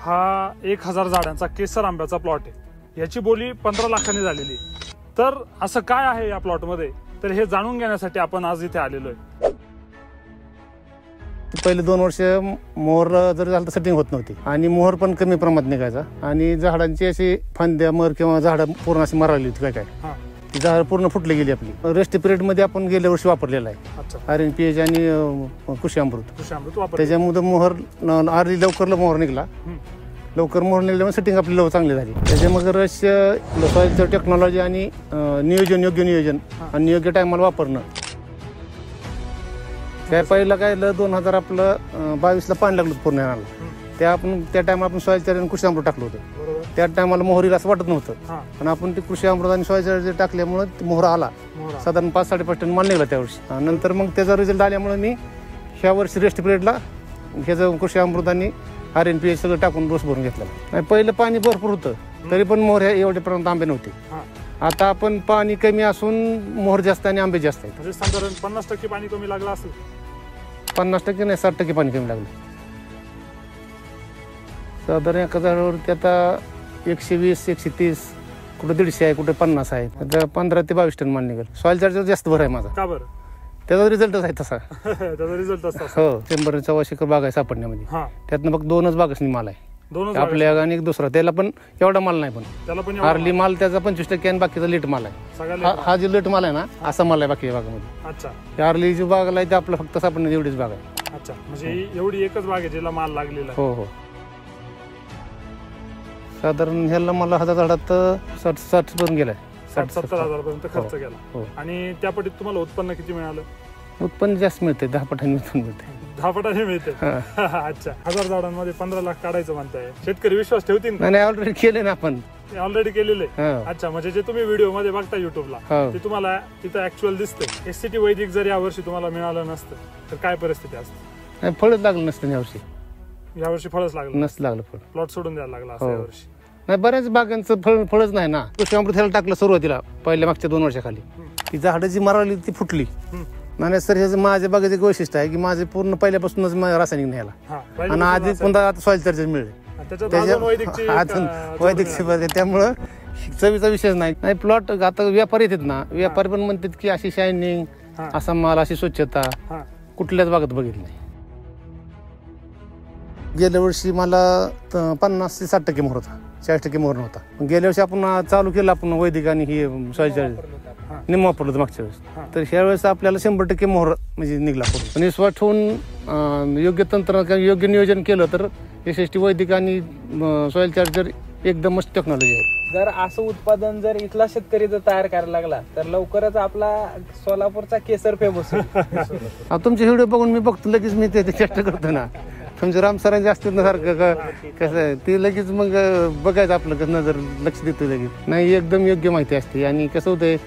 हा 1000 झाडांचा केसर आंब्याचा प्लॉट आहे। याची बोली 15 लाखांनी झालेली। तर असं काय आहे या प्लॉट मध्ये, तर हे जाणून घेण्यासाठी आपण आज इथे आलेलो आहे। पहिले 2 वर्ष मोहर जर झालं तर सेटिंग होत नव्हती आणि मोहर पण कमी प्रमाणात निघायचा आणि झाडांची अशी फांद्या मर किंवा झाडं पूर्ण अशी मराली होती। काय ती झाड पूर्ण फुटली गेली। आपली रेस्ट पिरियड मध्ये आपण गेल्या वर्षी वापरलेला आहे RNPH आणि कृषी अमृत। त्याच्यामुळे मोहर आरली लवकर मोहर निघाला। लवकर मोहर निघल्यामुळे सेटिंग आपली चांगली झाली। त्याच्यामुळे रस सॉइलचं टेक्नॉलॉजी आणि नियोजन, योग्य नियोजन आणि योग्य टायमाला वापरणं। काय पहिलं काय 2000 आपलं 22ला पाणी लागलं पूर्ण येणारा, त्या टायमाला आपण सॉइल चार्जर आणि कृषी अमृत टाकलं होतं। त्या टायमाला मोहरीला असं वाटत नव्हतं, पण आपण ते कृषी अमृत आणि सॉइल चार्जर टाकल्यामुळे मोहर आला। साधारण 5-5.5 टन माल निघाला त्या वर्षी। नंतर मग त्याचा रिझल्ट आल्यामुळे मी ह्या वर्षी रेस्ट पिरियडला ह्याचं कृषी अमृत आणि RNPH सगळं टाकून डोस भरून घेतला। पहिलं पाणी भरपूर होतं तरी पण मोहर एवढे पर्यंत आंबे नव्हते। आता आपण पाणी कमी असून मोहर जास्त आणि आंबे जास्त आहेत। म्हणजे साधारण 50% पाणी कमी लागलं असेल। 50% नाही, 60% पाणी कमी लागलं। साधारण एका झाडावरती आता 120, 130, कुठे 150 आहे, कुठे 50 आहे। आता 15 ते 22 टन माल निघेल। सॉइल चार्जर जास्त भर आहे माझा। का बरं? त्याचा रिझल्टच आहे तसा। त्याचा रिझल्ट असा हो, 100-125 एकर बाग आहे सापडण्यामध्ये। त्यातनं फक्त 2च बागच माल आहे आपल्या आणि एक दुसरा। त्याला पण एवढा माल नाही, पण आरली माल त्याचा 25% आणि बाकीचा लेट माल आहे। हा जो लेट माल आहे ना, असा माल आहे बाकी बागामध्ये। अच्छा, आरली जी बाग आहे ते आपलं फक्त सापडण्याची एवढीच बाग आहे। अच्छा, म्हणजे एवढी एकच बाग आहे ज्याला माल लागलेला आहे। हो हो, साधारण ह्याला मला 1000 झाडात 60 पर्यंत गेलाय। 60-70 हजार पर्यंत खर्च केला। आणि त्या पटीत तुम्हाला उत्पन्न किती मिळालं? उत्पन्न जास्त मिळते, 10 पटांनी उत्पन्न मिळते। 10 पटाने मिळते। अच्छा, 1000 झाडांमध्ये 15 लाख काढायचं म्हणताय। शेतकरी विश्वास ठेवतील? नाही, ऑलरेडी केले ना आपण, ऑलरेडी केलेले। अच्छा, म्हणजे जे तुम्ही व्हिडिओ मध्ये बघता युट्यूबला ते तुम्हाला तिथं ऍक्च्युअल दिसतंय। SCT वैदिक जर यावर्षी तुम्हाला मिळालं नसतं तर काय परिस्थिती असते? फळच लागलं नसतं यावर्षी। यावर्षी फळच लागलं लागलं, फळ प्लॉट सोडून द्यायला लागला असं यावर्षी? नाही, बऱ्याच बागांचं फळच नाही ना। कृषी अमृत ह्याला टाकलं सुरुवातीला पहिल्या मागच्या 2 वर्षाखाली, ती झाडं जी मरावली ती फुटली। नाही सर, हे माझ्या बागेचं एक वैशिष्ट्य आहे की माझे पूर्ण पहिल्यापासूनच रासायनिक न्यायला आणि आधी पुन्हा आता सॉइल चार्जर मिळेल वैदिक, त्यामुळं चवीचा विषय नाही। प्लॉट आता व्यापारी येतात ना, व्यापारी पण म्हणतात की अशी शायनिंग, असा माल, अशी स्वच्छता कुठल्याच बागेत बघितली नाही। गेल्या वर्षी मला 50 ते 60% मोहर होता, 40% मोहर नव्हता। गेल्या वर्षी आपण चालू केलं आपण वैदिक आणि हे सॉइल चार्जर निम्म वापरलं होतं मागच्या वेळेस। तर ह्या वेळेस आपल्याला 100% मोहर म्हणजे निघला पण विश्वास ठेवून योग्य तंत्र, योग्य नियोजन केलं तर SST वैदिक आणि सॉइल चार्जर एकदमच टेक्नॉलॉजी आहे। जर असं उत्पादन जर इथला शेतकरी जर तयार करायला लागला तर लवकरच आपला सोलापूरचा केसर फेमस होईल। तुमचे व्हिडिओ बघून मी बघतो, लगेच मी ते चेष्टा करतो ना। तुमचे रामसरांचे असतील ना सारखं कसं ते लगेच मग बघायचं आपलं कसं नजर लक्ष देतो लगेच। नाही, एकदम योग्य माहिती असते आणि कसं होतंय,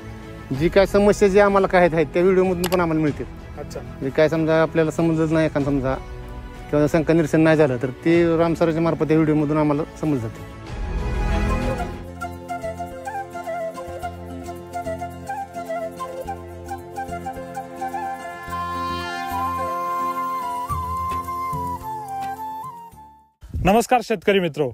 जी काय समस्या जी आम्हाला काय आहेत त्या व्हिडिओमधून पण आम्हाला मिळते। अच्छा, काय समजा आपल्याला समजत नाही एखादं समजा किंवा शंका निरसन नाही झालं तर ते रामसरांच्या मार्फत त्या व्हिडिओमधून आम्हाला समजत जाते। नमस्कार शेतकरी मित्रो,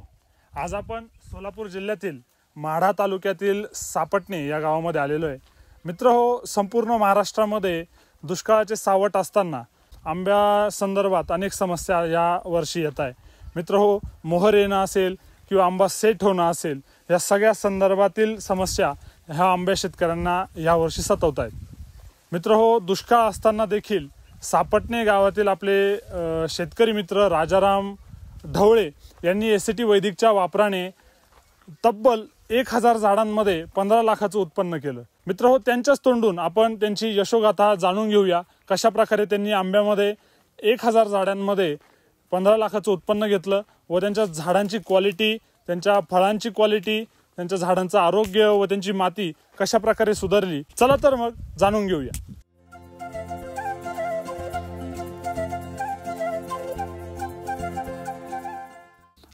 आज आपण सोलापूर जिल्ह्यातील माढा तालुक्यातील सापटणे या गावामध्ये आलेलो आहे। मित्र हो, संपूर्ण महाराष्ट्रामध्ये दुष्काळाचे सावट असताना आंब्या संदर्भात अनेक समस्या या वर्षी येत आहे। मित्र हो, मोहर येणं असेल किंवा आंबा सेट होणं असेल, या सगळ्या संदर्भातील समस्या ह्या आंब्या शेतकऱ्यांना यावर्षी सतावत आहेत। मित्र हो, दुष्काळ असताना देखील सापटणे गावातील आपले शेतकरी मित्र राजाराम ढवळे यांनी SCT वैदिकच्या वापराने तब्बल 1000 झाडांमध्ये 15 लाखाचं उत्पन्न केलं। मित्र हो, त्यांच्याच तोंडून आपण त्यांची यशोगाथा जाणून घेऊया, कशा प्रकारे त्यांनी आंब्यामध्ये 1000 झाडांमध्ये 15 लाखाचं उत्पन्न घेतलं व त्यांच्या झाडांची क्वालिटी, त्यांच्या फळांची क्वालिटी, त्यांच्या झाडांचं आरोग्य व त्यांची माती कशा प्रकारे सुधारली। चला तर मग जाणून घेऊया।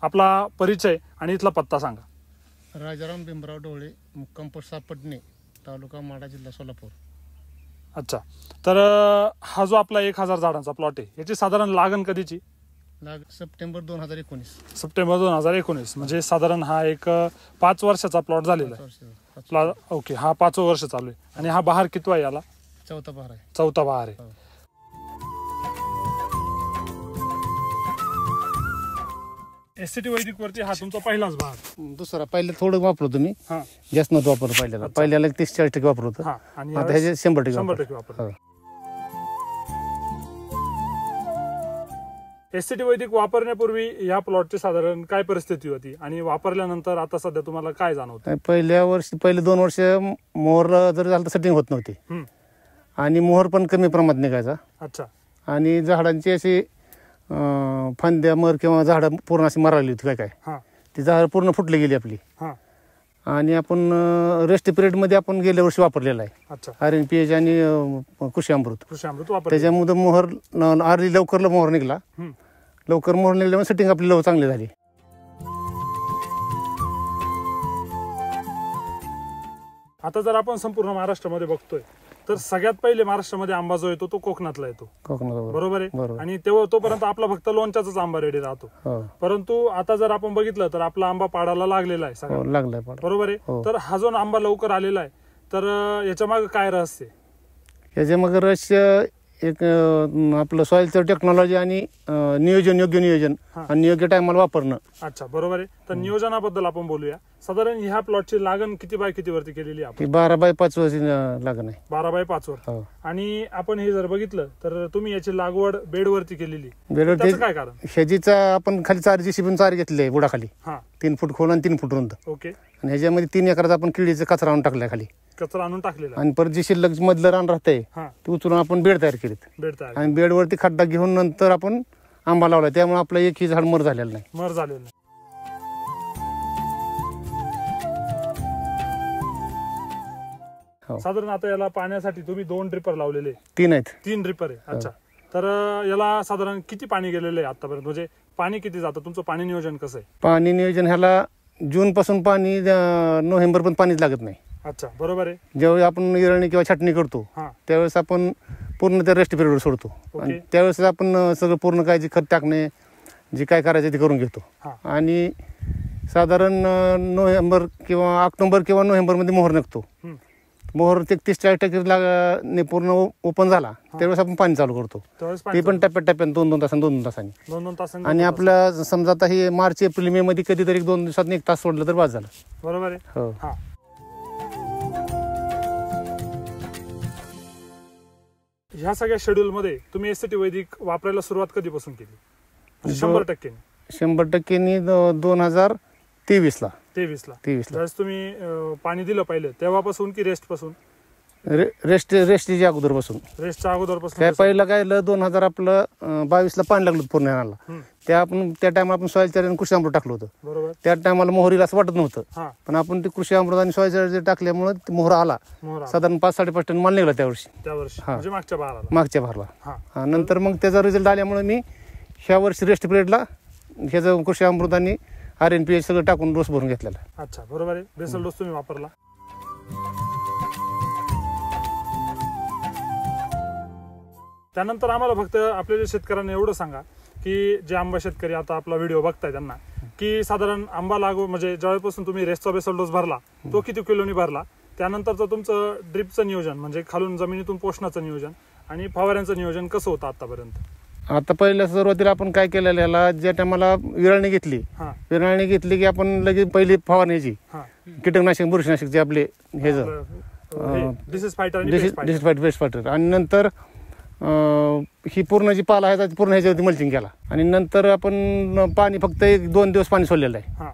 आपला परिचय आणि इथला पत्ता सांगा। राजाराम भीमराव ढवळे, मुक्काम पोस्ट सापटणे, तालुका माढा, जिल्हा सोलापूर। अच्छा, तर हा जो आपला 1000 झाडांचा प्लॉट आहे, याची साधारण लागण कधीची? सप्टेंबर 2019. सप्टेंबर 2019 म्हणजे साधारण हा एक 5 वर्षाचा प्लॉट झालेला आहे. ओके, हा 5वं वर्ष चालू आहे. आणि हा बहार कितवा आहे याला? चौथा बहार आहे. चौथा बहार आहे. एससीटी वैदिक वरती हा तुमचा पहिलाच बहार? दुसरा. पहिले थोडं वापरतो मी, हा जास्त नव्हतं वापरलं. पहिल्याला 30-40% वापरत होतं. हा. आणि आता ह्याचे 100% वापर. एससीटी वैदिक वापरण्यापूर्वी या प्लॉटची साधारण काय परिस्थिती होती आणि वापरल्यानंतर आता सध्या तुम्हाला काय जाणवतं? पहिले 2 वर्ष मोहर जर झालं तर सेटिंग होत नव्हती आणि मोहर पण कमी प्रमाणात निघायचा. अच्छा. आणि झाडांची अशी फांद्या मर किंवा झाडं पूर्ण अशी मराली होती. काय हा. ती झाडं पूर्ण फुटली गेली आपली. हा. आणि आपण रेस्ट पिरियड मध्ये आपण गेल्या वर्षी वापरलेला आहे. अच्छा. RNPH आणि कृषी अमृत वापर. त्याच्यामध्ये मोहर लवकर मोहर निघला. लवकर मोहर निघल्यामुळे सेटिंग आपली चांगली झाली. आता जर आपण संपूर्ण महाराष्ट्रामध्ये बघतोय तर सगळ्यात पहिले महाराष्ट्रामध्ये आंबा जो येतो तो कोकणातला येतो. बरोबर आहे. आणि तोपर्यंत आपला फक्त लोणच्याचाच आंबा रेडी राहतो. परंतु आता जर आपण बघितलं तर आपला आंबा पाडायला लागलेला आहे सगळा. लागलाय. बरोबर आहे. तर हा जो आंबा लवकर आलेला आहे तर याच्या मागे काय रहस्य? याच्या मागे रहस्य एक आपलं सॉइलचं टेक्नॉलॉजी आणि योग्य नियोजन आणि योग्य टायमाला वापरणं. अच्छा, बरोबर आहे. तर नियोजनाबद्दल आपण बोलूया. साधारण ह्या प्लॉटची लागण किती बाय किती वरती केलेली आहे? 12 बाय 5 वर्षी लागण आहे. 12 बाय 5 वर. आणि आपण हे जर बघितलं तर तुम्ही याची लागवड बेडवरती केलेली. बेडवर काय कारण? ह्याचीचा आपण खाली चार घेतली आहे बुडाखाली. 3 फूट खोल आणि 3 फूट रुंद. ओके. आणि ह्याच्यामध्ये 3 एकराचा आपण किडीचा कचरा आणून टाकलाय खाली. कचरा आणून टाकलेला. आणि परत जी शिल्लक मधलं रान राहतंय ते उचलून आपण बेड तयार केलीत. आणि बेडवरती खड्डा घेऊन नंतर आपण आंबा लावलाय. त्यामुळे आपलं एकही झाड मर झालेलं नाही. साधारण आता याला पाण्यासाठी तुम्ही 2 ड्रिपर लावलेले? 3 आहेत. 3 ड्रिपर आहे. अच्छा. तर याला साधारण किती पाणी गेलेलं आहे आतापर्यंत? म्हणजे पाणी किती जातं? तुमचं पाणी नियोजन कसं आहे? पाणी नियोजन ह्याला जून पासून पाणी नोव्हेंबर पण पाणीच लागत नाही. अच्छा, बरोबर आहे. ज्यावेळी आपण इरणी किंवा छाटणी करतो त्यावेळेस आपण पूर्ण त्या रेस्ट पिरियड सोडतो. आणि त्यावेळेस आपण सगळं पूर्ण काय जे खत टाकणे जे काय करायचं ते करून घेतो. आणि साधारण नोव्हेंबर किंवा ऑक्टोबर किंवा नोव्हेंबर मध्ये मोहर निघतो. मोहर 30-40% पूर्ण ओपन झाला त्यावेळेस आपण पाणी चालू करतो. ते पण टप्प्याटप्प्याने 2 तासांनी. आणि आपल्या समजा आता हे मार्च एप्रिल मे मध्ये कधीतरी 2 दिवसात 1 तास सोडलं तर बाद झालं. बरोबर आहे. हो. ह्या सगळ्या शेड्यूल मध्ये तुम्ही एससीटी वैदिक वापरायला सुरुवात कधीपासून केली? 100%? 100%नी 2023 ला. 23 ला तुम्ही पाणी दिलं पाहिलं तेव्हापासून की रेस्ट पासून? रेस्टच्या अगोदर पासून. रेस्टच्या अगोदर पासून. काय पहिलं काय 2022 ला पाणी लागलं पूर्ण येणारला. त्या टायमाला आपण सॉइल चार्जर आणि कृषी अमृत टाकलं होतं. बरोबर. त्या टायमाला मोहरीला असं वाटत नव्हतं. पण आपण ते कृषी अमृत आणि सॉइल चार्जर टाकल्यामुळे मोहर आला. साधारण 5-5.5 टन माल निघाला त्यावर्षी. म्हणजे मागच्या बहाराला. नंतर मग त्याचा रिझल्ट आल्यामुळे मी ह्या वर्षी रेस्ट पिरियडला ह्याचं कृषी अमृत आणि RNPH सगळं टाकून डोस भरून घेतलेला. अच्छा, बरोबर आहे. बेसल डोस तुम्ही वापरला. त्यानंतर आम्हाला फक्त आपल्या शेतकऱ्यांना एवढं सांगा की जे आंबा शेतकरी आता आपला व्हिडिओ बघताय त्यांना की साधारण आंबा लागू म्हणजे ज्यावेळेपासून तुम्ही रेस्टचा बेसल डोस भरला तो किती किलोनी भरला, त्यानंतरचं तुमचं ड्रिपचं नियोजन म्हणजे खालून जमिनीतून पोषणाचं नियोजन आणि फवाऱ्यांचं नियोजन कसं होतं आतापर्यंत? आता पहिल्या सुरुवातीला आपण काय केलेलं याला ज्या टायमाला विरळणी घेतली की आपण लगेच पहिली फवारण्याची कीटकनाशक बुरशीनाशक जे आपले हे डिसीज फायटर बेस्ट फायटर. आणि नंतर ही पूर्ण जी पाला आहे पूर्ण ह्याच्यावरती मल्चिंग केला. आणि नंतर आपण पाणी फक्त 1-2 दिवस पाणी सोडलेलं आहे.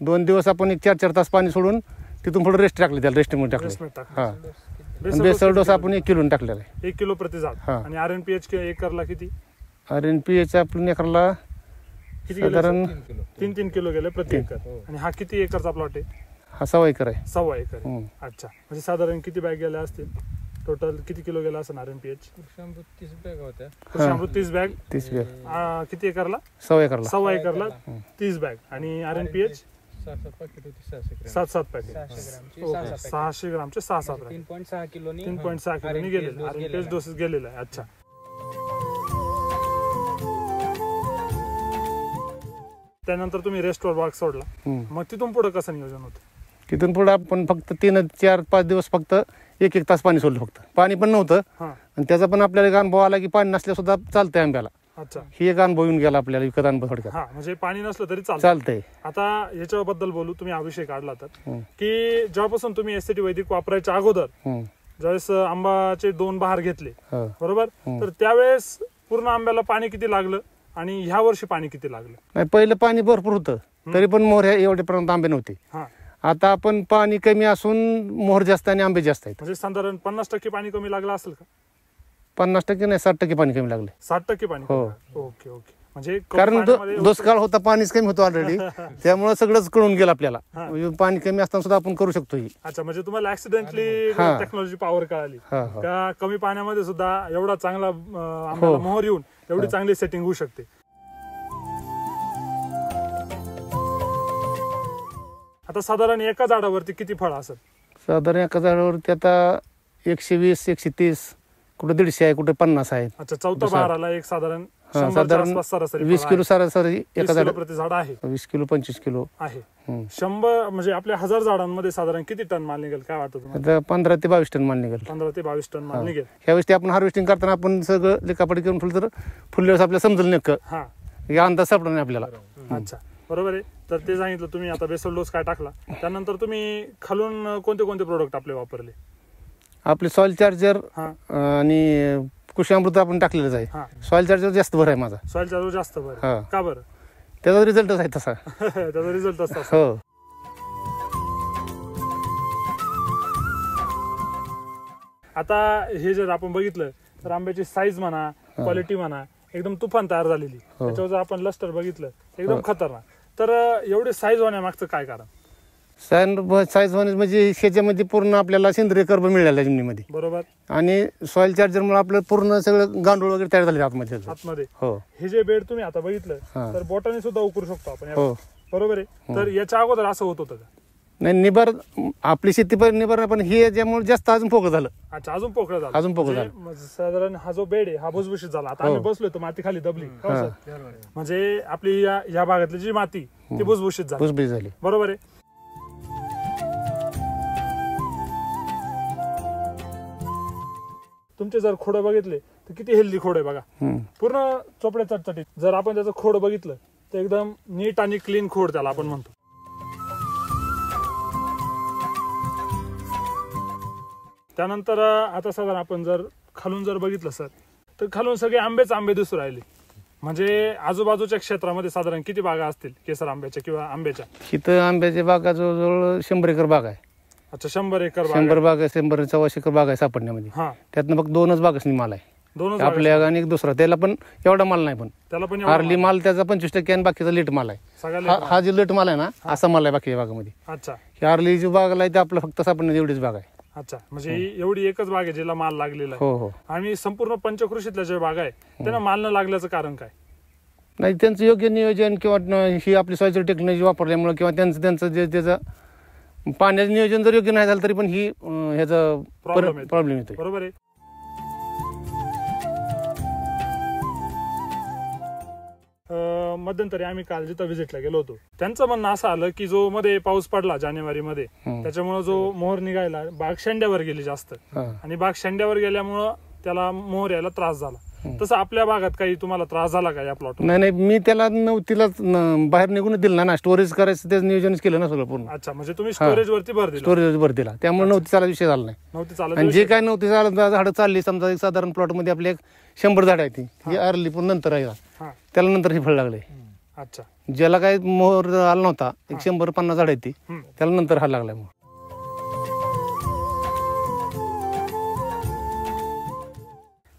2 दिवस आपण 4-4 तास पाणी सोडून तिथून पुढे रेस्ट टाकले त्याला रेस्टमध्ये टाकले. बेसल डोस आपण 1 किलो टाकलेला आहे. 1 किलो प्रति झाड. आणि RNPH एकरला किती? RNPH आपण एकरला साधारण 3 किलो गेले प्रति एकर. आणि हा किती एकरचा प्लॉट आहे? हा 1.25 एकर आहे. 1.25 एकर. अच्छा, म्हणजे साधारण किती बॅग गेल्या असतील? टोटल किती किलो गेला असं RNPH? 30 बॅग होत्या. 30 बॅग. किती एकरला? 1.25 एकरला. 1.25 एकरला 30 बॅग. आणि RNPH 7 पॅकेट. 600 ग्रामचे 6-7 बॅग. 3.6 किलोनी गेलेले RNPH डोसेस गेलेला आहे. अच्छा. त्यानंतर तुम्ही रेस्टवर बाग सोडला, मग तिथून पुढे कसं नियोजन होतं? तिथून पुढे आपण फक्त 3-4-5 दिवस फक्त 1-1 तास पाणी सोडलं. फक्त पाणी पण नव्हतं आणि त्याचा पण आपल्याला एक अनुभव आला की पाणी नसल्या सुद्धा चालतंय आंब्याला. अच्छा, ही एक अनुभव येऊन गेला आपल्याला, विकत अनुभव थोडक्यात. हा, म्हणजे पाणी नसलं तरी चालतंय. आता याच्याबद्दल बोलू. तुम्ही हा विषय काढला तर की जेव्हापासून तुम्ही एसटी वैदिक वापरायच्या अगोदर ज्यावेळेस आंबाचे 2 बहार घेतले बरोबर, तर त्यावेळेस पूर्ण आंब्याला पाणी किती लागलं आणि ह्या वर्षी पाणी किती लागलं? नाही, पहिलं पाणी भरपूर होतं तरी पण मोहर एवढे पर्यंत आंबे नव्हते. आता आपण पाणी कमी असून मोहर जास्त आणि आंबे जास्त आहेत. म्हणजे साधारण 50% पाणी कमी लागलं असेल का? 50% नाही, 60% पाणी कमी लागले. 60% पाणी? हो. Okay okay. म्हणजे कारण दुष्काळ होता, पाणीच कमी होतं ऑलरेडी, त्यामुळे सगळंच कळून गेलं आपल्याला. म्हणजे पाणी कमी असताना सुद्धा आपण करू शकतो ही. अच्छा, म्हणजे तुम्हाला ऍक्सिडेंटली टेक्नॉलॉजी पॉवर कळाली का कमी पाण्यामध्ये सुद्धा एवढा चांगला आंब्याला मोहर येऊन एवढी चांगली सेटिंग होऊ शकते. आता साधारण एका झाडावरती किती फळ असेल? साधारण एका झाडावरती आता 120-130, कुठे 150 आहे, कुठे 50 आहे. अच्छा, चौथा बहाराला एक साधारण साधारण सरासरी 20 किलो सरासरी एका झाड प्रति झाड आहे. 20 किलो 25 किलो आहे. 100 म्हणजे आपल्या 1000 झाडांमध्ये साधारण किती टन माल निघेल काय वाटतं तुम्हाला? आता 15 ते 22 टन माल निघेल. 15 ते 22 टन माल निघेल. ह्यावेळेस आपण हार्वेस्टिंग करताना आपण सगळं लेखापडी करून ठेवलं तर फुलल्यास आपल्याला समजेल नेमकं, या अंदाज सापडणार नाही आपल्याला. अच्छा, बरोबर आहे. तर ते सांगितलं तुम्ही. आता बेसल डोस काय टाकला, त्यानंतर तुम्ही खालून कोणते कोणते प्रोडक्ट आपले वापरले? आपले सॉइल चार्जर आणि कृषी अमृत आपण टाकलेलंच आहे. सॉइल चार्जर जास्त भर आहे माझा. सॉइल चार्जर जास्त भर का बरं? त्याचा रिझल्टच आहे तसा. त्याचा रिझल्ट असतो. हो. आता हे जर आपण बघितलं तर आंब्याची साईज म्हणा, क्वालिटी म्हणा, एकदम तुफान तयार झालेली. त्याच्यावर जर आपण लस्टर बघितलं एकदम खतरनाक. तर एवढे साईज होण्यामागचं काय कारण? साईज म्हणजे ह्याच्यामध्ये पूर्ण आपल्याला सेंद्रिय कर्ब मिळाला जमिनीमध्ये. बरोबर. आणि सॉइल चार्जर मुळे आपलं पूर्ण सगळं गांडूळ वगैरे तयार झाले आतमध्ये. हो. हे जे बेड तुम्ही आता बघितलं तर बोटाने सुद्धा उकरू शकतो आपण. बरोबर आहे. तर याच्या अगोदर असं होत होतं का? नाही, निबार आपली शेती पण निबार, पण हे ज्यामुळे जास्त अजून पोकळ झालं. अच्छा, अजून पोकळ झालं. अजून पोकळ झालं. साधारण हा जो बेड आहे हा भुसभुशीत झाला. आता आम्ही बसलोय तर माती खाली दबली. म्हणजे आपली या भागातली जी माती ती भुसभुशीत झाली. बरोबर आहे. तुमचे जर खोड बघितले तर किती हेल्दी खोड आहे बघा. पूर्ण चोपडे चटचटीत. जर आपण त्याचं खोड बघितलं तर एकदम नीट आणि क्लीन खोड त्याला आपण म्हणतो. त्यानंतर आता साधारण आपण जर खालून जर बघितलं सर तर खालून सगळे आंबे दिसू राहिले. म्हणजे आजूबाजूच्या क्षेत्रामध्ये साधारण किती बागा असतील केसर आंब्याच्या किंवा आंब्याच्या? इथं आंब्याच्या बागा जवळजवळ 100 एकर बाग आहे. अच्छा, 100 एकर 100 बाग आहे. 100-125 एकर बाग आहे सापडण्यामध्ये. त्यातनं फक्त 2च बागच माल आहे. 2 आपल्या आणि एक दुसरा. त्याला पण एवढा माल नाही, पण त्याला पण अर्ली माल त्याचा 25% आणि बाकीचा लेट माल आहे. हा जो लेट माल आहे ना, असा माल आहे बाकीच्या बागामध्ये. अच्छा, ही अर्ली जी बाग आहे ते आपलं फक्त सापडण्याची एवढीच बाग आहे. अच्छा, म्हणजे एवढी एकच बाग आहे जिला माल लागलेला आहे. हो. आणि संपूर्ण पंचकृषीतल्या ज्या बागा आहे त्यांना माल न लागल्याचं कारण काय? नाही, त्यांचं योग्य नियोजन किंवा ही आपली सॉइल टेक्नॉलॉजी वापरल्यामुळे किंवा त्यांचं जे त्याचं पाण्याचं नियोजन जर योग्य नाही झालं तरी पण ही ह्याचा प्रॉब्लेम येतो. बरोबर आहे. मध्यंतरी आम्ही काल जिथं व्हिजिटला गेलो होतो त्यांचं म्हणणं असं आलं की जो मध्ये पाऊस पडला जानेवारीमध्ये त्याच्यामुळे जो मोहर निघायला बाग शेंड्यावर गेली जास्त आणि बाग शेंड्यावर गेल्यामुळं त्याला मोहर यायला त्रास झाला. तसं आपल्या भागात काही तुम्हाला त्रास झाला का या प्लॉट? नाही, मी त्याला नव्हतीला बाहेर निघून दिलं ना, स्टोरेज करायचं त्याचं नियोजनच केलं ना सगळं पूर्ण. अच्छा, म्हणजे तुम्ही स्टोरेज वरती भर दिला. स्टोरेज भर दिला, त्यामुळे नव्हती चाला विषय झाला नाही. नव्हती चालत. आणि जे काय नव्हती चालत झाडं चालली, समजा एक साधारण प्लॉट मध्ये आपले 100 झाड आहे ती अर्ली पण नंतर आहे त्याला नंतर हे फळ लागले. अच्छा, ज्याला काय मोहर आला नव्हता, 100-50 झाड आहे ती त्याला नंतर हा लागलाय मोहर.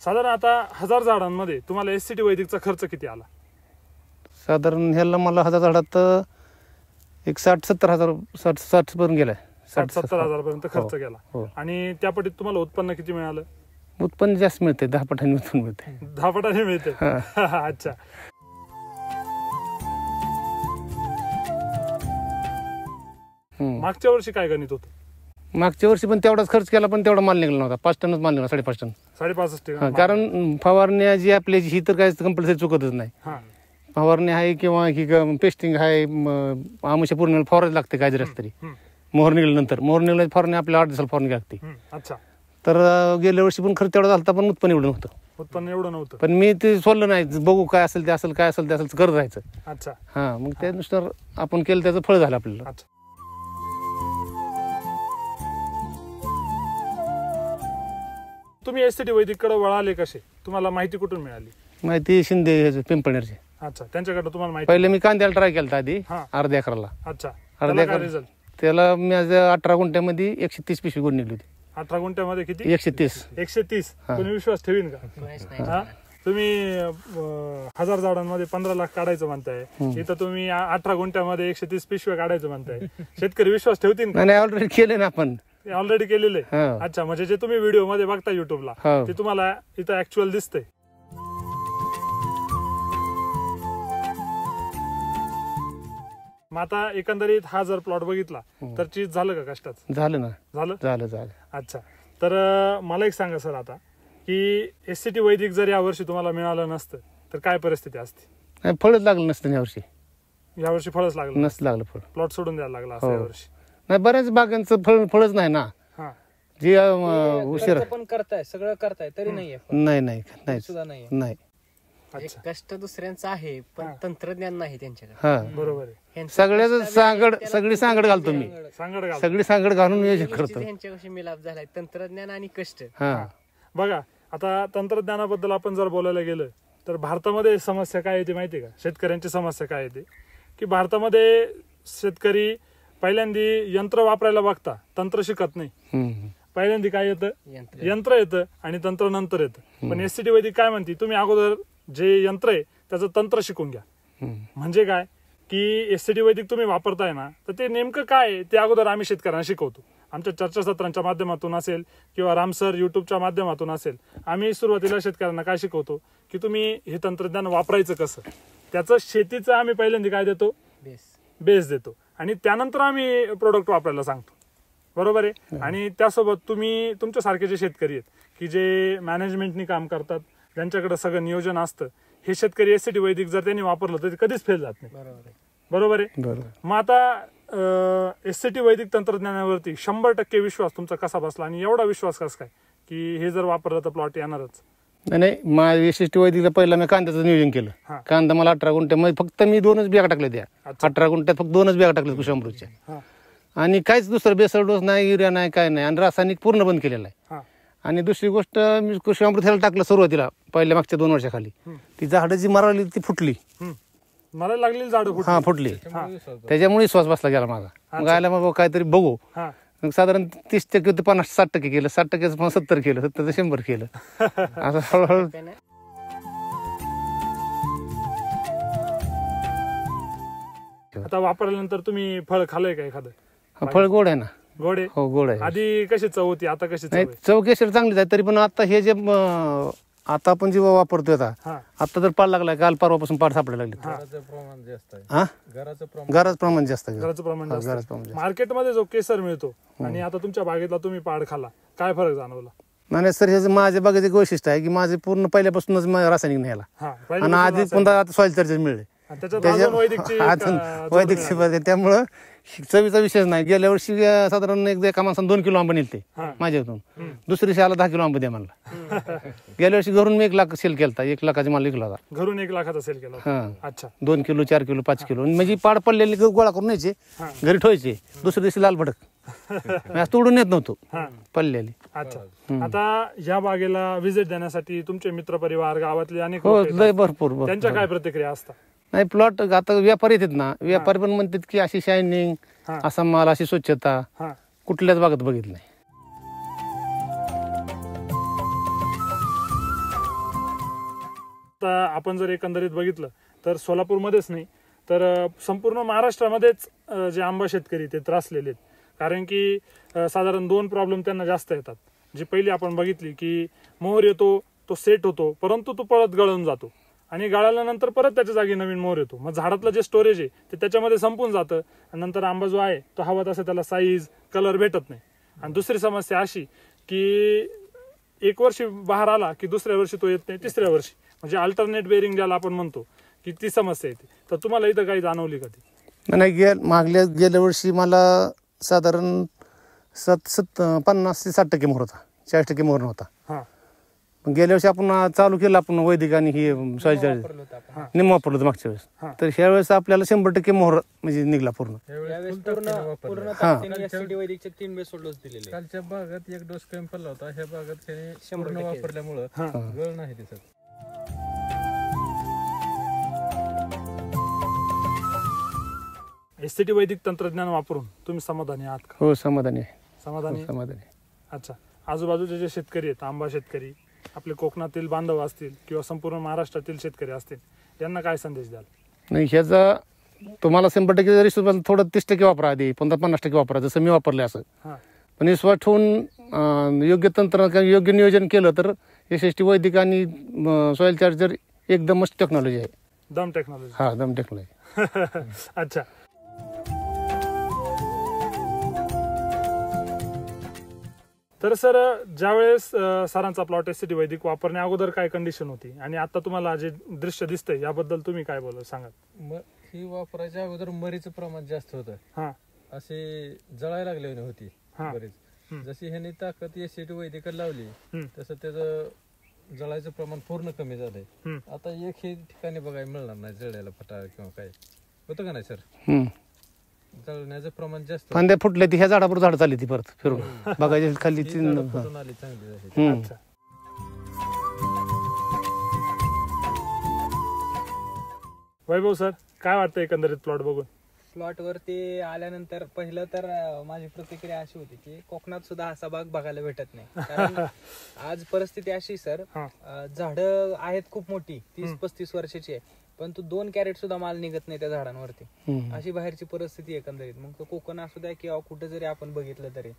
साधारण आता 1000 झाडांमध्ये तुम्हाला एससीटी वैदिकचा खर्च किती आला? साधारण ह्याला मला 1000 झाडात एक 60-70 हजार 60 पर्यंत गेलाय. 60-70 हजारापर्यंत खर्च केला. आणि त्या पटीत तुम्हाला उत्पन्न किती मिळालं? उत्पन्न जास्त मिळते, 10 पटाने उत्पन्न मिळते. 10 पटाने मिळते. अच्छा, मागच्या वर्षी काय गणित होतं? मागच्या वर्षी पण तेवढाच खर्च केला पण तेवढा माल निघाला नव्हता. 5 टनच माल निघाला. 5.5 टन. 5.5 टन. कारण फवारण्या जी आपली ही तर काय कंपल्सरी चुकतच नाही. फवारणी आहे किंवा ही पेस्टिंग आहे, आमुष्या पूर्ण फवारायला लागते काय जरी असतं तरी. मोहर निघाल्यानंतर फवारणी आपल्याला 8 दिवसाला फवारणी लागते. अच्छा. तर गेल्या वर्षी पण खर्च तेवढा झाला पण उत्पन्न एवढं नव्हतं. उत्पन्न एवढं नव्हतं. पण मी ते सोडलं नाही, बघू काय असेल ते असेल, काय असेल ते असेल करत राहायचं. अच्छा. हा, मग त्यानुसार आपण केलं त्याचं फळ झालं आपल्याला. अच्छा. तुम्ही एसटी वैदिककडे वळाले कसे? तुम्हाला माहिती कुठून मिळाली? माहिती शिंदे पिंपळनेरची. अच्छा, त्यांच्याकडे तुम्हाला माहिती. पहिले मी कांद्याला ट्राय केला आधी हा. अर्ध्या एकराला. अच्छा. अर्ध्या त्याला काय एकर रिझल्ट? त्याला मी आज 18 गुंठ्यामध्ये 130 पिशवी गुण निघली होती. 18 गुंठ्यामध्ये किती? 130. 130. हा. कोणी विश्वास ठेवीन का? हा? तुम्ही 1000 झाडांमध्ये 15 लाख काढायचं म्हणताय, इथं तुम्ही 18 गुंठ्यामध्ये 130 पिशव्या काढायचं म्हणताय. शेतकरी विश्वास ठेवतील का? नाही, ऑलरेडी केले ना आपण. ऑलरेडी केलेलं आहे. हा. अच्छा, म्हणजे जे तुम्ही व्हिडिओ मध्ये बघता युट्यूबला हो. ते तुम्हाला इथं ऍक्च्युअल दिसतंय. मग आता एकंदरीत हा जर प्लॉट बघितला तर चीज झालं का कष्टाचं? झालं ना. झालं. झालं. अच्छा. तर मला एक सांगा सर आता की एससीटी वैदिक जर यावर्षी तुम्हाला मिळालं नसतं तर काय परिस्थिती असती? नाही, फळच लागलं नसतं यावर्षी. यावर्षी फळच लागलं नसतं लागलं फळ. प्लॉट सोडून द्यायला लागला असं हो. यावर्षी? नाही, बऱ्याच बागांचं फळच नाही ना. हा. जे उशीर खर्च पण करताय, सगळं करताय तरी नाहीये फळ. नाही सुद्धा नाहीये. नाही. अच्छा. कष्ट दुसऱ्यांचं आहे पण तंत्रज्ञान नाही त्यांच्याकडे. हा, बरोबर आहे. सगळ्याच सगळी सांगड घालतो मी. सांगड घाल. सगळी सांगड घालून नियोजन करतो. ह्यांच्याशी मिलाप झालाय तंत्रज्ञान आणि कष्ट. हा. बघा आता तंत्रज्ञानाबद्दल आपण जर बोलायला गेलं तर भारतामध्ये समस्या काय येते माहिती का? शेतकऱ्यांची समस्या काय येते की भारतामध्ये शेतकरी पहिल्यांदी यंत्र वापरायला बघता, तंत्र शिकत नाही. पहिल्यांदी काय येतं? यंत्र येतं आणि तंत्र नंतर येतं. पण एससीटी वैदिक काय म्हणते, तुम्ही अगोदर जे यंत्र आहे त्याचं तंत्र शिकून घ्या. म्हणजे काय की एससीटी वैदिक तुम्ही वापरताय ना, तर ते नेमकं काय आहे ते अगोदर आम्ही शेतकऱ्यांना शिकवतो. आमच्या चर्चासत्रांच्या माध्यमातून असेल किंवा रामसर युट्यूबच्या माध्यमातून असेल, आम्ही सुरुवातीला शेतकऱ्यांना काय शिकवतो की तुम्ही हे तंत्रज्ञान वापरायचं कसं, त्याचं शेतीचं आम्ही पहिल्यांदा काय देतो? बेस देतो आणि त्यानंतर आम्ही प्रोडक्ट वापरायला सांगतो. बरोबर आहे. आणि त्यासोबत तुम्ही तुमच्यासारखे जे शेतकरी आहेत की जे मॅनेजमेंटनी काम करतात, ज्यांच्याकडे सगळं नियोजन असतं, हे शेतकरी एससीटी वैदिक जर त्यांनी वापरलं तर ते कधीच फेल जात नाही. बरोबर आहे. मग आता एससीटी वैदिक तंत्रज्ञानावरती 100% विश्वास तुमचा कसा बसला आणि एवढा विश्वास कसा काय की हे जर वापरलं तर प्लॉट येणारच? नाही, माझ्या एसटी वैदिकला पहिला मी कांद्याचं नियोजन केलं. कांदा मला 18 गुंठ्यामध्ये फक्त मी 2च बॅग टाकल्या त्या. 18 गुंठ्यात फक्त 2च बॅग टाकल्या कृषी अमृतच्या. आणि काहीच दुसरं बेसळ डोस नाही, युरिया नाही, काय नाही. आणि रासायनिक पूर्ण बंद केलेला आहे. आणि दुसरी गोष्ट, मी कृषी अमृत ह्याला टाकलं सुरुवातीला पहिल्या मागच्या 2 वर्षाखाली. ती झाडं जी मराली ती फुटली. मला लागलेली झाडं हा फुटली. त्याच्यामुळे विश्वास बसला गेला माझा. मग आयला मग काहीतरी बघू. साधारण 30% ते 50-60% केलं, 60% 70 केलं, 70 ते 100 केलं. असं हळूहळू. आता वापरल्यानंतर तुम्ही फळ खाल्लंय का एखादं? फळ गोड आहे ना. गोड आहे. हो, गोड आहे. आधी कशी चव होती, आता कशी चव नाही, आहे? चव केशर चांगलीच आहे. तरी पण आता हे जे आता आपण जेव्हा वापरतोय आता तर पाड लागलाय. काल परवापासून पाड सापडायला लागले. घराचं प्रमाण जास्त आहे. हा, घराचं घराचं प्रमाण जास्त आहे. घराचं प्रमाण जास्त. घराचं प्रमाण जास्त. मार्केटमध्ये जो केसर मिळतो आणि आता तुमच्या बागेतला तुम्ही पाड खाल्ला, काय फरक जाणवला? नाही सर, हे माझ्या बागेचं एक वैशिष्ट्य आहे की माझे पूर्ण पहिल्यापासूनच रासायनिक न्यायला. आणि आधी पुन्हा आता सॉइल चार्जर मिळले. वैदिक त्यामुळं चवीचा विषय नाही. गेल्या वर्षी साधारण एका माणसानं 2 किलो आंबा नेलते माझ्यातून. दुसऱ्या दिवशी आला 10 किलो आंबा द्या म्हणला. गेल्या वर्षी घरून मी 1 लाख सेल केला. 1 लाखाचा माल विकला होता. घरून 1 लाखाचा सेल केला. हा. अच्छा. 2 किलो, 4 किलो, 5 किलो म्हणजे पाड पडलेले गोळा करून न्यायचे, घरी ठेवायचे. दुसऱ्या दिवशी लाल भडक तोडून येत नव्हतो पडलेली. अच्छा. आता या बागेला व्हिजिट देण्यासाठी तुमचे मित्रपरिवार, गावातले अनेक हो, लोक लय येतात. भरपूर. त्यांच्या काय प्रतिक्रिया असतात? नाही, प्लॉट आता व्यापारी येतात ना, व्यापारी पण म्हणतात की अशी शायनिंग, असा माल, अशी स्वच्छता कुठल्याच बागेत बघितली नाही. आता आपण जर एकंदरीत बघितलं तर सोलापूरमध्येच नाही तर संपूर्ण महाराष्ट्रामध्येच जे आंबा शेतकरी ते त्रासलेले आहेत. कारण की साधारण 2 प्रॉब्लेम त्यांना जास्त येतात. जी पहिली आपण बघितली की मोहर येतो, तो सेट होतो, परंतु तो परत गळून जातो आणि गळाल्यानंतर परत त्याच्या जागी नवीन मोहर येतो. मग झाडातलं जे स्टोरेज आहे ते त्याच्यामध्ये संपून जातं आणि नंतर आंबा जो आहे तो हवा तसं त्याला साईज, कलर भेटत नाही. आणि दुसरी समस्या अशी की 1 वर्षी बहार आला की दुसऱ्या वर्षी तो येत नाही, तिसऱ्या वर्षी म्हणजे अल्टरनेट बेरिंग ज्याला आपण म्हणतो की ती समस्या येते. तर तुम्हाला इथं काही जाणवली का ती? नाही गेल्या वर्षी मला साधारण 50 ते 60% मोहर होता, 40% मोहर नव्हता. हां पण गेल्या वर्षी आपण चालू केलं आपण वैदिक आणि हे सॉईल चार्जर वापरलं होतं आपण. निम्म वापरलं होतं मागच्या हा. वेळेस. तर ह्या वेळेस आपल्याला 100% मोहर म्हणजे निघला पूर्ण. यावेळेस पूर्ण हा. ताकदीने SCT वैदिकचे 3 बेस डोस दिलेले. कालच्या भागात एक डोस कमी पडला होता, ह्या भागात हे 100% पूर्ण वापरल्यामुळं हां गळ नाही दिसत. SCT वैदिक तंत्रज्ञान वापरून तुम्ही समाधानी आहात का? हो समाधानी आहे, समाधानी हो, समाधानी आहे. अच्छा. आजूबाजूचे जे शेतकरी आहेत, आंबा शेतकरी, आपले कोकणातील बांधव असतील किंवा संपूर्ण महाराष्ट्रातील शेतकरी असतील, यांना काय संदेश द्याल? नाही ह्याचा तुम्हाला 100% जरी सुद्धा थोडं 30% वापरा, आधी 50% वापरा, जसं मी वापरले असं. हां पण विश्वास ठेवून योग्य तंत्र योग्य नियोजन केलं तर SST वैदिक आणि सॉईल चार्जर एकदमच टेक्नॉलॉजी आहे. दम टेक्नॉलॉजी. हा दम टेक्नॉलॉजी. अच्छा. तर सर, ज्यावेळेस सरांचा प्लॉट SCT वैदिक वापरण्या अगोदर काय कंडिशन होती आणि आता तुम्हाला जे दृश्य दिसतंय याबद्दल तुम्ही काय बोला सांगा? ही वापरायच्या अगोदर मरीचं प्रमाण जास्त होतं, हां असे जळायला लागले होती हा. बरीच. जशी ह्याने ताकद SCT वैदिकला लावली हम्म. तसं त्याचं जळायचं प्रमाण पूर्ण कमी झालंय. हम्म. आता एक हे ठिकाणी बघायला मिळणार नाही जळायला फटा किंवा काय होतं का नाही सर? जळण्याचं प्रमाण जास्त फांद्या फुटल्या ती ह्या झाडावर झाड चालली ती परत फिरून बघायची खाली ही झाडं फुटून आली चांगली झाली. हम्म. अच्छा. वैभव सर, काय वाटतं एकंदरीत प्लॉट बघून? प्लॉट वरती आल्यानंतर पहिलं तर माझी प्रतिक्रिया अशी होती की कोकणात सुद्धा असा बाग बघायला भेटत नाही. कारण आज परिस्थिती अशी सर, हा. झाडं आहेत खूप मोठी, 30-35 वर्षाची आहे, परंतु 2 कॅरेट सुद्धा माल निघत नाही त्या झाडांवरती. हम्म. अशी बाहेरची परिस्थिती एकंदरीत. मग तो कोकण असू द्या किंवा कुठे जरी आपण बघितलं तरी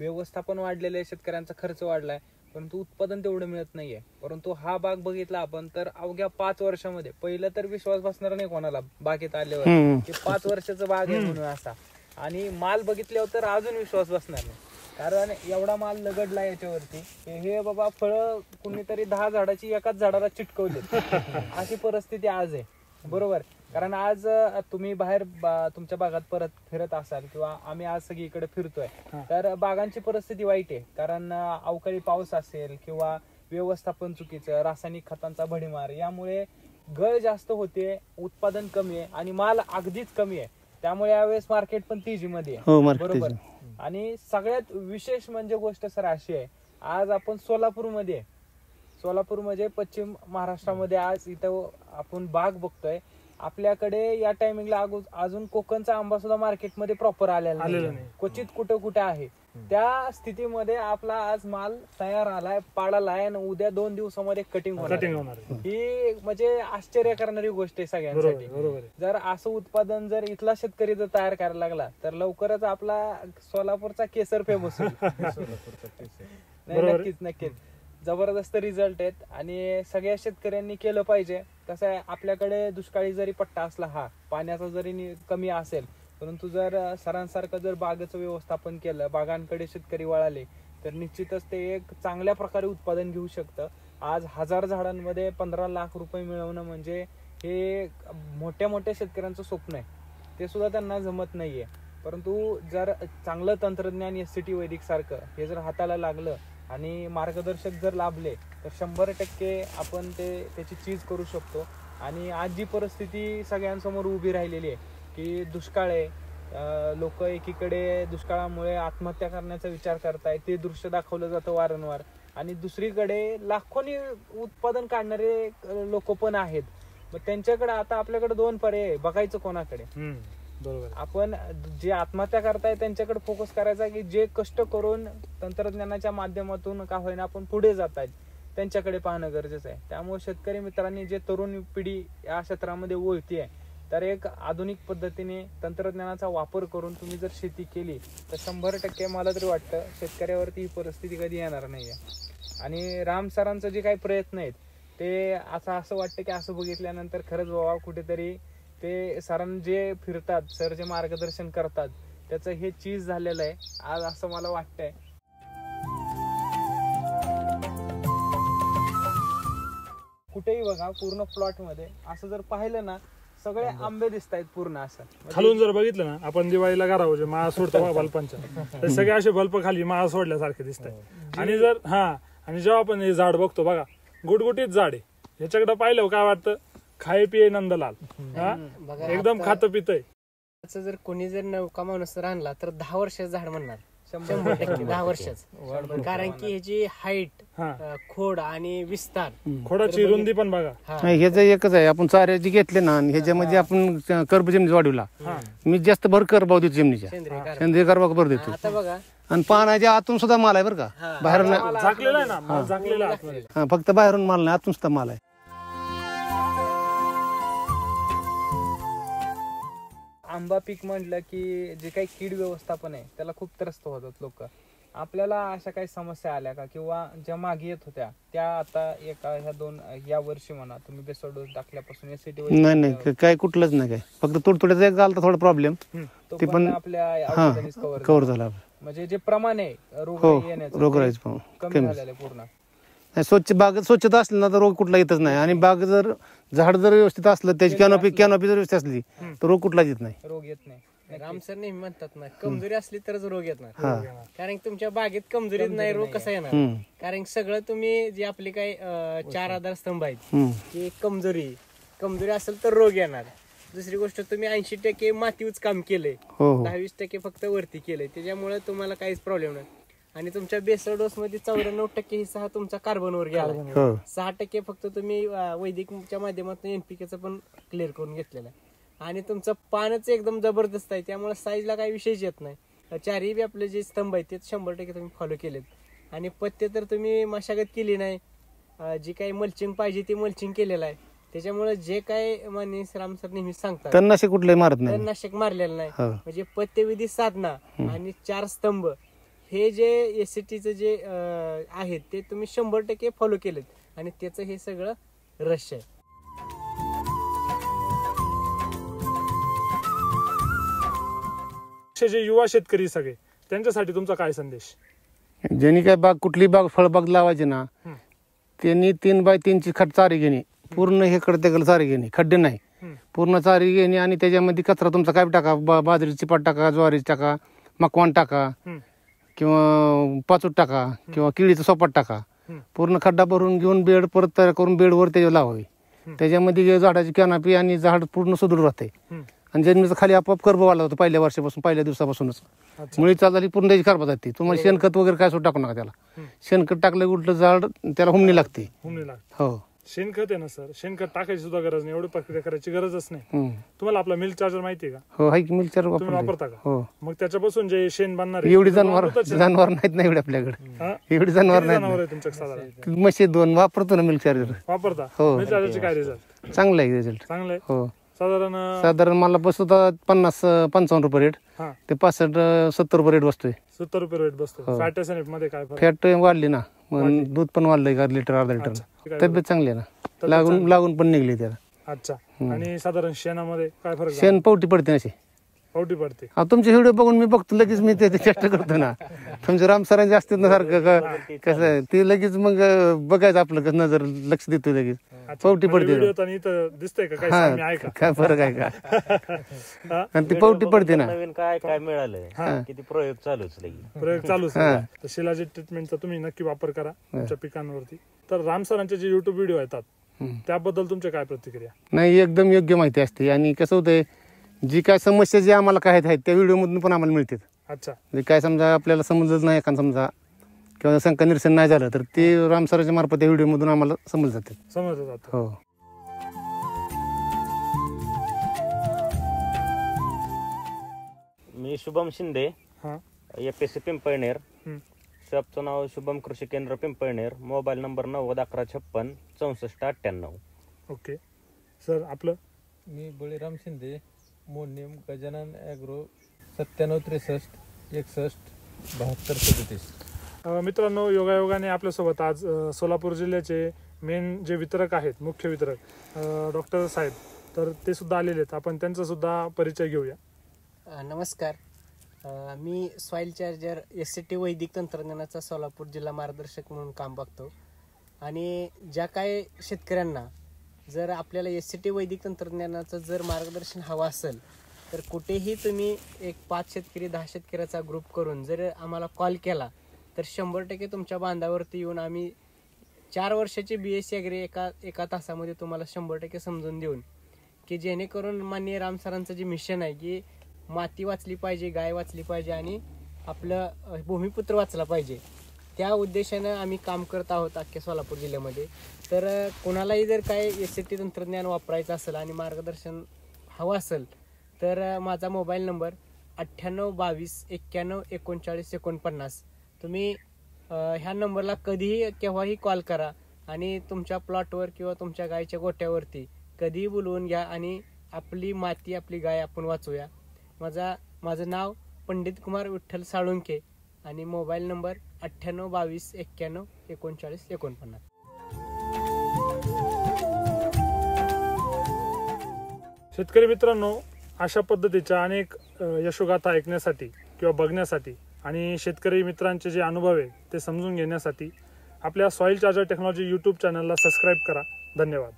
व्यवस्थापन वाढलेलं आहे, शेतकऱ्यांचा खर्च वाढलाय, परंतु उत्पादन तेवढं मिळत नाहीये. परंतु हा बाग बघितला आपण तर अवघ्या 5 वर्षामध्ये, पहिलं तर विश्वास बसणार नाही कोणाला बागेत आल्यावर की 5 वर्षाचं बाग आहे म्हणून असा, आणि माल बघितल्यावर तर अजून विश्वास बसणार नाही. कारण एवढा माल लगडला याच्यावरती हे बाबा फळं कुणीतरी 10 झाडाची एकाच झाडाला चिटकवली अशी परिस्थिती आज आहे. बरोबर. कारण आज तुम्ही बाहेर तुमच्या बागात परत फिरत असाल किंवा आम्ही आज सगळीकडे फिरतोय तर बागांची परिस्थिती वाईट आहे. कारण अवकाळी पाऊस असेल किंवा व्यवस्थापन चुकीचं, रासायनिक खतांचा भडीमार, यामुळे गळ जास्त होते, उत्पादन कमी आहे आणि माल अगदीच कमी आहे. त्यामुळे यावेळेस मार्केट पण तेजीमध्ये आहे. हो, मार्केट बरोबर. आणि सगळ्यात विशेष म्हणजे गोष्ट सर अशी आहे, आज आपण सोलापूरमध्ये, सोलापूर म्हणजे पश्चिम महाराष्ट्रामध्ये आज इथं आपण बाग बघतोय. आपल्याकडे या टायमिंगला अजून कोकणचा आंबा सुद्धा मार्केटमध्ये प्रॉपर आलेला नाही, क्वचित कुठं कुठे आहे. त्या स्थितीमध्ये आपला आज माल तयार आलाय, पाडालाय आणि उद्या 2 दिवसामध्ये कटिंग होणार. ही म्हणजे आश्चर्य करणारी गोष्ट आहे सगळ्यांसाठी. जर असं उत्पादन जर इथला शेतकरी जर तयार करायला लागला तर लवकरच आपला सोलापूरचा केसर फेमस होईल. नक्कीच नक्कीच जबरदस्त रिझल्ट आहेत आणि सगळ्या शेतकऱ्यांनी केलं पाहिजे. कसं आहे, आपल्याकडे दुष्काळी जरी पट्टा असला, हा पाण्याचा जरी कमी असेल, परंतु जर सरांसारखं जर बागेचं व्यवस्थापन केलं, बागांकडे शेतकरी वळाले तर निश्चितच ते एक चांगल्या प्रकारे उत्पादन घेऊ शकतं. आज 1000 झाडांमध्ये 15 लाख रुपये मिळवणं म्हणजे हे मोठ्या मोठ्या शेतकऱ्यांचं स्वप्न आहे. ते सुद्धा त्यांना जमत नाहीये. परंतु जर चांगलं तंत्रज्ञान SCT वैदिक सारखं हे जर हाताला लागलं आणि मार्गदर्शक जर लाभले तर 100% आपण त्याची चीज करू शकतो. आणि आज जी परिस्थिती सगळ्यांसमोर उभी राहिलेली आहे की दुष्काळ आहे, लोक एकीकडे दुष्काळामुळे आत्महत्या करण्याचा विचार करतायत, ते दृश्य दाखवलं जातं वारंवार, आणि दुसरीकडे लाखोनी उत्पादन काढणारे लोक पण आहेत. मग त्यांच्याकडे आता आपल्याकडे 2 पर्याय, बघायचं कोणाकडे? बरोबर. आपण जे आत्महत्या करताय त्यांच्याकडे फोकस करायचा की जे कष्ट करून तंत्रज्ञानाच्या माध्यमातून का होईना आपण पुढे जात आहेत त्यांच्याकडे पाहणं गरजेचं आहे. त्यामुळे शेतकरी मित्रांनी जे तरुण पिढी या क्षेत्रामध्ये वळती आहे तर एक आधुनिक पद्धतीने तंत्रज्ञानाचा वापर करून तुम्ही जर शेती केली तर 100% मला तरी वाटतं शेतकऱ्यावरती ही परिस्थिती कधी येणार नाहीये. आणि राम सरांचं जे काही प्रयत्न आहेत ते असं वाटतं की असं बघितल्यानंतर खरंच बाबा कुठेतरी ते सरांनी जे फिरतात, सर जे मार्गदर्शन करतात त्याचं हे चीज झालेलं आहे आज असं मला वाटतंय. कुठेही बघा पूर्ण प्लॉट मध्ये असं जर पाहिलं ना सगळे आंबे दिसत आहेत पूर्ण असं म्हणजे खालून जर बघितलं ना आपण दिवाळीला घरावर जे माळा सोडतो बघा बल्बांच्या ते सगळे असे बल्ब खाली माळा सोडल्यासारखे दिसत आहे. आणि जर आणि जेव्हा आपण हे झाड बघतो बघा गुटगुटीत झाड आहे याच्याकडे पाहिलं काय वाटतं खाय पिये नंदलाल बघा एकदम खातं पितय. जर कोणी जर नौका माणूस जर आणला तर 10 वर्षाचं झाड म्हणणार 100% 10 वर्षाचं. कारण की ह्याची हाईट खोड आणि विस्तार खोडाची रुंदी पण बघा. ह्याचं एकच आहे आपण चारे जे घेतले ना ह्याच्यामध्ये आपण कर्ब जमिनी वाढवला मी जास्त भर करभाव देतो जमिनीच्या सेंद्रिय करभाव भर देतो. आता बघा आणि पानाच्या आतून सुद्धा माल आहे बरं का बाहेरून झाकलेला आहे ना माल झाकलेला आहे आतमध्ये. फक्त बाहेरून माल नाही आतून सुद्धा माल आहे. आंबा पीक म्हटलं की जे काही कीड व्यवस्थापन आहे त्याला खूप त्रस्त होतात लोक. आपल्याला अशा काही समस्या आल्या का किंवा ज्या मागे येत होत्या त्या आता या वर्षी म्हणा तुम्ही बेसोड डोस टाकल्यापासून एसिटी नाही नाही काय कुठलंच नाही काय फक्त तुडतुड्याचा एक झाला थोडा प्रॉब्लेम ते पण आपल्या कव्हर झाला. म्हणजे जे प्रमाण आहे रोग येण्याचं रोगराईचं कमी झालेलं आहे पूर्ण. स्वच्छता असली ना तर रोग कुठला येतच नाही. आणि बाग जर झाड जर व्यवस्थित असलं त्याची कॅनोपी जर व्यवस्थित असली तर रोग कुठलाच येत नाही. रोग येत नाही. राम सर नेहमी म्हणतात ना कमजोरी असली तरच रोग येणार. कारण तुमच्या बागेत कमजोरी नाही रोग कसा येणार. कारण सगळं तुम्ही जे आपले काही 4 आधारस्तंभ आहेत की कमजोरी असेल तर रोग येणार. दुसरी गोष्ट तुम्ही 80% मातीच काम केलंय 10-20% फक्त वरती केलंय त्याच्यामुळे तुम्हाला काहीच प्रॉब्लेम नाही. आणि तुमच्या बेसर डोस मध्ये 94% हिस्सा हा तुमचा कार्बनवर गेला. 6% फक्त तुम्ही वैदिकच्या माध्यमातून एनपीकेचं पण क्लिअर करून घेतलेलं आहे. आणि तुमचं पानच एकदम जबरदस्त आहे त्यामुळे साईजला काही विशेष येत नाही. 4ही बी आपले जे स्तंभ आहेत ते 100% तुम्ही फॉलो केलेत. आणि पत्ते तर तुम्ही मशागत केली नाही. जी काही मल्चिंग पाहिजे ती मल्चिंग केलेलं आहे. त्याच्यामुळे जे काय माननीय राम सर नेहमी सांगतात तणनाशक कुठलंही मारत नाही तणनाशक मारलेलं नाही. म्हणजे पत्तेविधी साधना आणि 4 स्तंभ हे जे एसटीचं जे आहेत ते तुम्ही 100% फॉलो केलेत. आणि त्याचं हे सगळं रहस्य आहे. जे युवा शेतकरी सगळे त्यांच्यासाठी तुमचा काय संदेश. ज्यांनी काय बाग कुठली बाग फळबाग लावायची ना त्यांनी 3x3 खट चारी घेणे पूर्ण हे कडते चारी घेणे खड्डे नाही पूर्ण चारी घेणे. आणि त्याच्यामध्ये कचरा तुमचा काय टाका बाजरीची पाट टाका ज्वारीची टाका मकवान टाका किंवा पाचूट टाका किंवा केळीचा सोपाट टाका. पूर्ण खड्डा भरून घेऊन बेड परत तयार करून बेडवर त्याच्यावर लावावे. त्याच्यामध्ये झाडाची कॅनॉपी आणि झाड पूर्ण सुदृढ राहते. आणि जमिनीचा खाली आपोआप कर्ब वाढला होता पहिल्या दिवसापासूनच मुळी चालली पूर्ण त्याची कर्ब जाते. तुम्हाला शेणखत वगैरे काय टाकू नका त्याला. शेणखत टाकलं उलट झाड त्याला हुमणी लागते. हो शेणखत आहे ना सर शेणखत टाकायची सुद्धा गरज नाही एवढी प्रक्रिया करायची गरजच नाही. तुम्हाला आपला मिल्क चार्जर माहितीये का. हो हाय की मिल्क चार्जर तुम्ही वापरता का. हो मग त्याच्यापासून जे शेण बनणार एवढी जनावर नाहीत ना एवढे आपल्याकडे एवढी जनावर नाही तुमच्या साधारण म्हशी 2 वापरतो ना मिल्क चार्जर वापरता. हो. मिल्क चार्जरचे काय रिझल्ट. चांगला आहे रिझल्ट चांगलं आहे. हो साधारण मला बसतो 50-55 रुपये रेट ते 65-70 रुपये रेट बसतोय. 70 रुपये रेट बसतो. फॅट एसएनएफ मध्ये काय फॅट वाढली ना दूध पण वाढलंय अर्धा लिटर तब्येत चांगली आहे ना लागून पण निघली त्याला. अच्छा. आणि साधारण शेणामध्ये काय फरक. शेण पावटी पडते ना पावटी पडते. तुमचे व्हिडिओ बघून मी बघतो लगेच मी ते चेष्टा करतो ना. तुमचे रामसरांचे असते ना सारखं कसं ते लगेच मग बघायचं आपलं कसं नजर लक्ष देतो लगेच पावटी पडते. दिसतंय का काय फरक आहे का. आणि ती पावटी पडते ना. नवीन काय काय मिळालं किती प्रयोग चालूच तर शिलाजीत ट्रीटमेंटचा तुम्ही नक्की वापर करा तुमच्या पिकांवरती. तर रामसरांचे जे युट्यूब व्हिडिओ येतात त्याबद्दल तुमच्या काय प्रतिक्रिया. नाही एकदम योग्य माहिती असते. आणि कसं होतंय जी काय समस्या जे आम्हाला काय आहेत त्या व्हिडिओ मधून पण आम्हाला मिळतात. अच्छा. म्हणजे काय समजा आपल्याला समजत नाही एखादं समजा किंवा शंका निरसन नाही झालं तर ते रामसराच्या मार्फत त्या व्हिडिओ मधून आम्हाला समजलं जातात. हो मी शुभम शिंदे एपीएससी पिंपळनेर. शॉपचं नाव शुभम कृषी केंद्र Pimpalner. Mobile number 9011566498. Okay sir आपलं. मी बळीराम शिंदे मोडनेम गजानन ॲग्रो 9763617237. मित्रांनो योगायोगाने आपल्यासोबत आज सोलापूर जिल्ह्याचे मेन जे वितरक आहेत मुख्य वितरक डॉक्टर साहेब तर ते सुद्धा आलेले आहेत. आपण त्यांचा सुद्धा परिचय घेऊया. नमस्कार. मी सॉइल चार्जर SCT वैदिक तंत्रज्ञानाचा सोलापूर जिल्हा मार्गदर्शक म्हणून काम बघतो. आणि ज्या काय शेतकऱ्यांना जर आपल्याला SCT वैदिक तंत्रज्ञानाचं जर मार्गदर्शन हवं असेल तर कुठेही तुम्ही एक 5 शेतकरी 10 शेतकऱ्याचा ग्रुप करून जर आम्हाला कॉल केला तर 100% तुमच्या बांधावरती येऊन आम्ही 4 वर्षाची BSc ॲग्री एका तासामध्ये तुम्हाला 100% समजून देऊन की जेणेकरून माननीय राम सरांचं जे मिशन आहे की माती वाचली पाहिजे, गाय वाचली पाहिजे आणि आपलं भूमिपुत्र वाचला पाहिजे, त्या उद्देशानं आम्ही काम करत आहोत अख्ख्या सोलापूर जिल्ह्यामध्ये. तर कोणालाही जर काय SCT तंत्रज्ञान वापरायचं असेल आणि मार्गदर्शन हवं असेल तर माझा मोबाईल नंबर 9822913949. तुम्ही ह्या नंबरला कधीही केव्हाही कॉल करा आणि तुमच्या प्लॉटवर किंवा तुमच्या गायच्या गोट्यावरती कधीही बोलवून घ्या आणि आपली माती आपली गाय आपण वाचूया. माझं नाव पंडित कुमार विठ्ठल साळुंके आणि मोबाईल नंबर 9822913949. शेतकरी मित्रांनो, अशा पद्धतीच्या अनेक यशोगाथा ऐकण्यासाठी किंवा बघण्यासाठी आणि शेतकरी मित्रांचे जे अनुभव आहे ते समजून घेण्यासाठी आपल्या सॉईल चार्जर टेक्नॉलॉजी यूट्यूब चॅनलला सबस्क्राईब करा. धन्यवाद.